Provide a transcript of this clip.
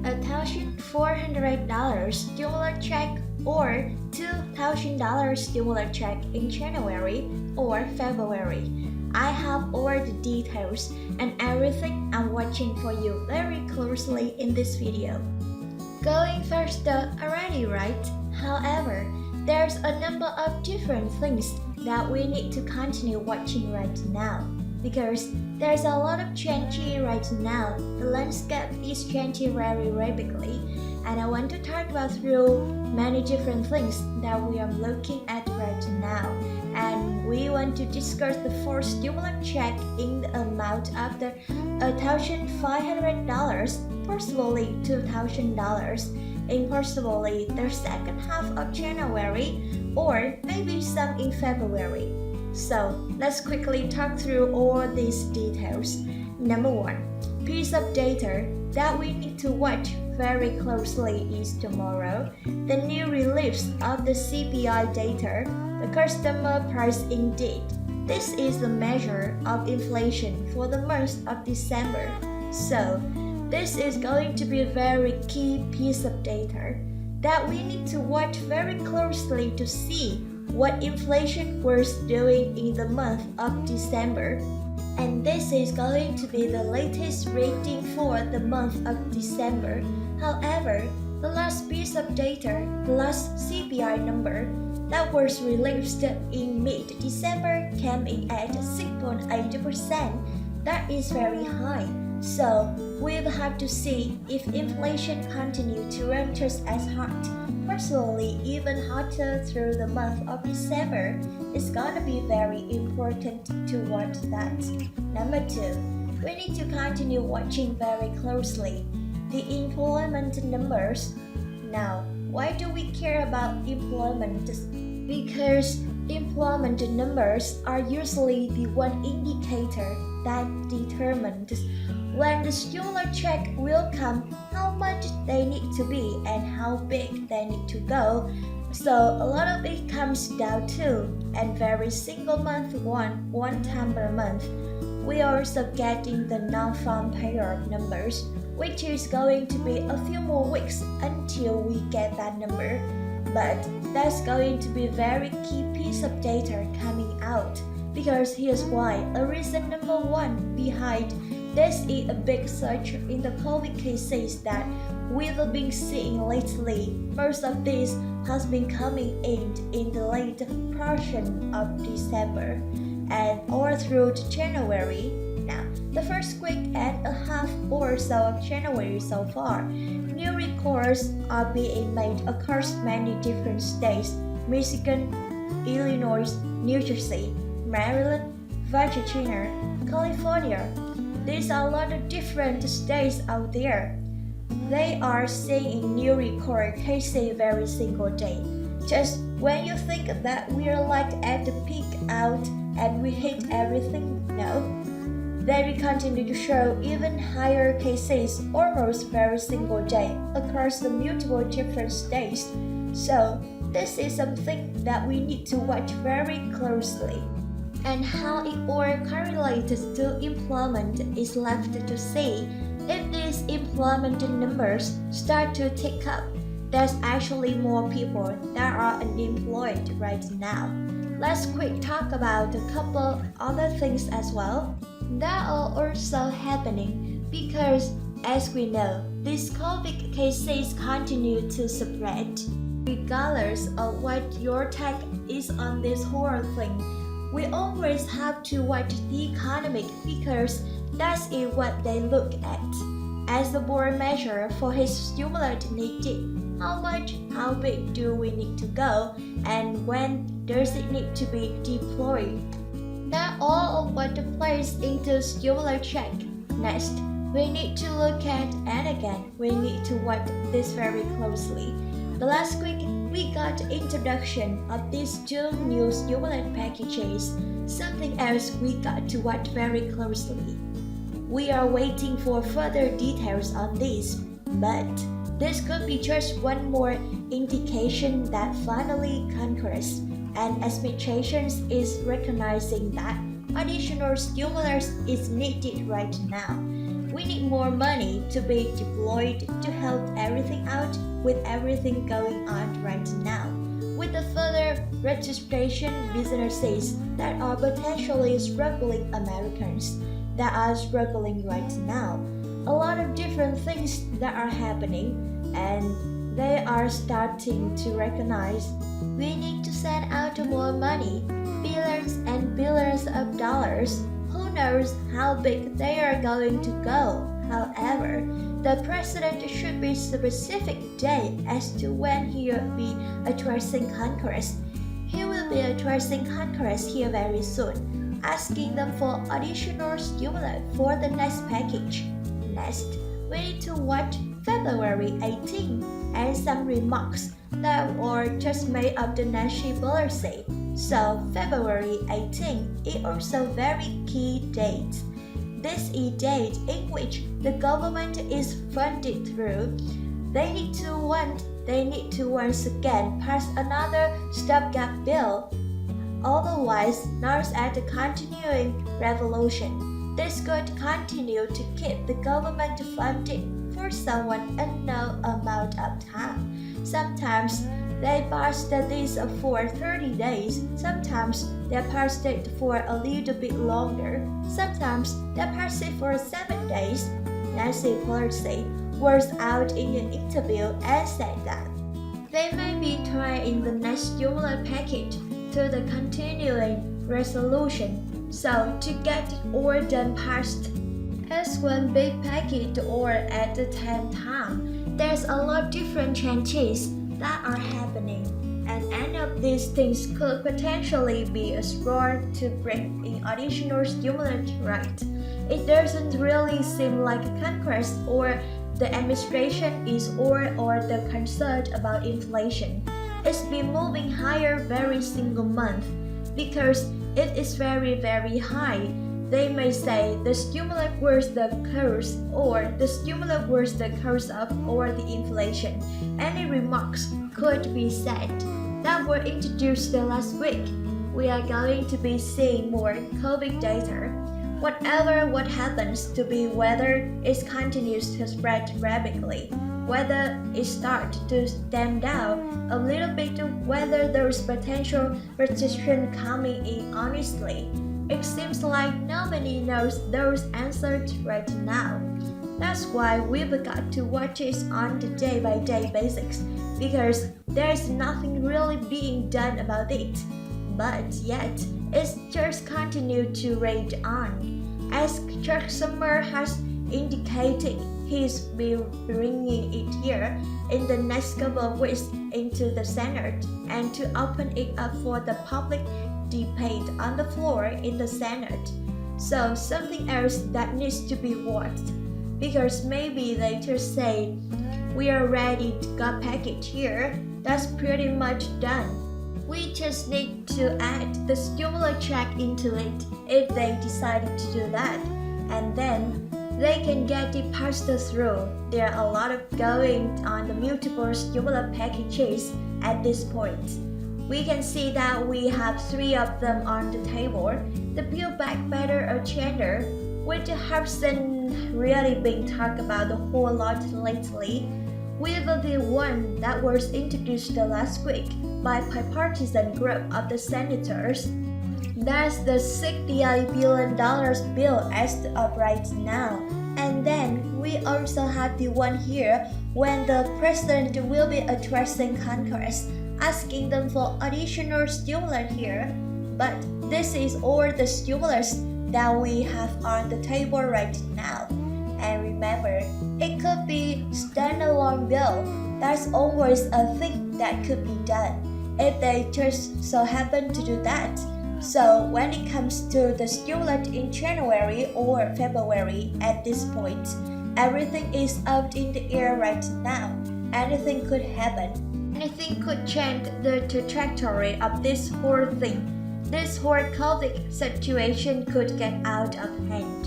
$1,400 stimulus check or $2,000 stimulus check in January or February. I have all the details and everything I'm watching for you very closely in this video. Going faster already, right? However, there's a number of different things that we need to continue watching right now because there's a lot of changing right now. The landscape is changing very rapidly, and I want to talk about through many different things that we are looking at right now. And we want to discuss the first stimulus check in the amount of the $1,500, possibly $2,000, in possibly the second half of January or maybe some in February. So let's quickly talk through all these details. Number one, piece of data that we need to watch very closely is tomorrow, the new release of the CPI data, the Customer Price Index. This is the measure of inflation for the month of December. So this is going to be a very key piece of data that we need to watch very closely to see what inflation was doing in the month of December. And this is going to be the latest rating for the month of December. However, the last piece of data, the last CPI number that was released in mid-December came in at 6.8%. That is very high. So we'll have to see if inflation continues to run just as hot, possibly even hotter through the month of December. It's gonna be very important to watch that. Number two, we need to continue watching very closely the employment numbers. Now, why do we care about employment? Because employment numbers are usually the one indicator that determines when the stimulus check will come, how much they need to be and how big they need to go. So a lot of it comes down to and very single month one time per month. We are also getting the non-farm payroll numbers, which is going to be a few more weeks until we get that number. But that's going to be a very key piece of data coming out, because here's why. A reason number one behind this is a big surge in the COVID cases that we've been seeing lately. Most of this has been coming in the late portion of December and all through January. Now, the first week and a half or so of January so far, new records are being made across many different states: Michigan, Illinois, New Jersey, Maryland, Virginia, California. There's a lot of different states out there. They are seeing new record cases every single day. Just when you think that we're like at the peak out and we hit everything, no. They will continue to show even higher cases almost every single day across the multiple different states. So this is something that we need to watch very closely. And how it all correlates to employment is left to see. If these employment numbers start to tick up, there's actually more people that are unemployed right now. Let's quick talk about a couple other things as well that are also happening, because as we know, these COVID cases continue to spread. Regardless of what your take is on this whole thing, we always have to watch the economy because that's what they look at as the board measure for his stimulus needed. How much, how big do we need to go, and when does it need to be deployed? That all of what plays into stimulus check. Next, we need to look at, and again, we need to watch this very closely. The last week, we got introduction of these two new stimulus packages. Something else we got to watch very closely. We are waiting for further details on this, but this could be just one more indication that finally Congress and administrations is recognizing that additional stimulus is needed right now. we need more money to be deployed to help everything out with everything going on right now. With the further registration businesses that are potentially struggling Americans that are struggling right now. A lot of different things that are happening and they are starting to recognize we need to send out more money, billions and billions of dollars. Who knows how big they are going to go? However, the president should be specific date as to when he will be addressing Congress. He will be addressing Congress here very soon, asking them for additional stimulus for the next package. Next, we need to watch February 18 and some remarks that were just made of the Nancy Pelosi. So February 18 is also very key date. This is date in which the government is funded through. They need to once again pass another stopgap bill. Otherwise, known as the continuing revolution, this could continue to keep the government funded for someone unknown amount of time. Sometimes they passed this for 30 days, sometimes they passed it for a little bit longer, sometimes they passed it for 7 days. Nancy Pelosi was out in an interview and said that they may be trying the next stimulus package to the continuing resolution. So to get it all done passed as one big package or at the same time, there's a lot different changes that are happening, and any of these things could potentially be a straw to bring in additional stimulus, right? It doesn't really seem like Congress or the administration is or the concerned about inflation. It's been moving higher every single month because it is very, very high. They may say the stimulus was the cause or the stimulus was the cause of or the inflation. Any remarks could be said that were introduced last week. We are going to be seeing more COVID data. What happens to be whether it continues to spread rapidly, whether it starts to stem down a little bit, whether there's potential recession coming in honestly. It seems like nobody knows those answers right now. That's why we've got to watch it on the day-by-day basis, because there's nothing really being done about it. But yet, it's just continued to rage on. As Chuck Schumer has indicated, he's been bringing it here in the next couple of weeks into the Senate and to open it up for the public debate on the floor in the Senate. So something else that needs to be watched, because maybe they just say we are ready to get package here. That's pretty much done. We just need to add the stimulus check into it if they decided to do that, and then they can get it passed through. There are a lot of going on the multiple stimulus packages at this point. We can see that we have 3 of them on the table. The Build Back Better agenda, which hasn't really been talked about a whole lot lately, with the one that was introduced last week by bipartisan group of the senators. That's the $68 billion bill as of right now. And then we also have the one here when the president will be addressing Congress, asking them for additional stimulus here. But this is all the stimulus that we have on the table right now. And remember, it could be standalone bill. That's always a thing that could be done if they just so happen to do that. So when it comes to the stimulus in January or February at this point, everything is up in the air right now. Anything could happen. Anything could change the trajectory of this whole thing. This whole COVID situation could get out of hand.